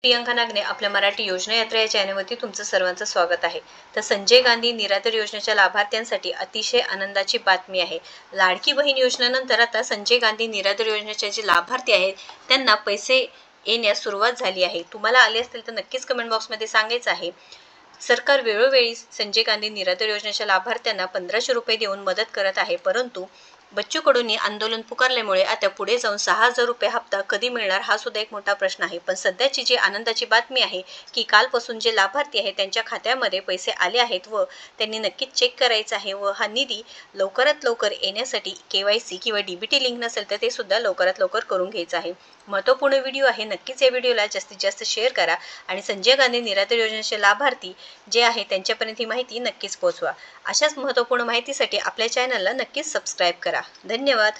प्रियंका नागने आपल्या मराठी योजना यात्रा या चॅनलवरती तुमचं सर्वांचं स्वागत आहे. तर संजय गांधी निराधार योजनेच्या लाभार्थ्यांसाठी अतिशय आनंदाची बातमी आहे. लाडकी बहीण योजनेनंतर आता संजय गांधी निराधार योजनेचे जे लाभार्थी आहेत त्यांना पैसे येण्यास सुरुवात झाली आहे. तुम्हाला आले असतील तर नक्कीच कमेंट बॉक्समध्ये सांगायचं आहे. सरकार वेळोवेळी संजय गांधी निराधार योजनेच्या लाभार्थ्यांना 1500 रुपये देऊन मदत करत आहे, परंतु बच्चू कडूंनी आंदोलन पुकारल्यामुळे आता पुढे जाऊन 6000 रुपये हप्ता कधी मिळणार हा सुद्धा एक मोठा प्रश्न आहे. पण सध्याची जी आनंदाची बातमी आहे की कालपासून जे लाभार्थी आहेत त्यांच्या खात्यामध्ये पैसे आले आहेत व त्यांनी नक्कीच चेक करायचं आहे व हा निधी लवकरात लवकर येण्यासाठी KYC किंवा DBT लिंक नसेल तर ते सुद्धा लवकरात लवकर करून घ्यायचं आहे. महत्त्वपूर्ण व्हिडिओ आहे. नक्कीच या व्हिडिओला जास्तीत जास्त शेअर करा आणि संजय गांधी निराधार योजनेचे लाभार्थी जे आहे त्यांच्यापर्यंत ही माहिती नक्कीच पोहोचवा. अशाच महत्त्वपूर्ण माहितीसाठी आपल्या चॅनलला नक्कीच सबस्क्राईब करा. धन्यवाद.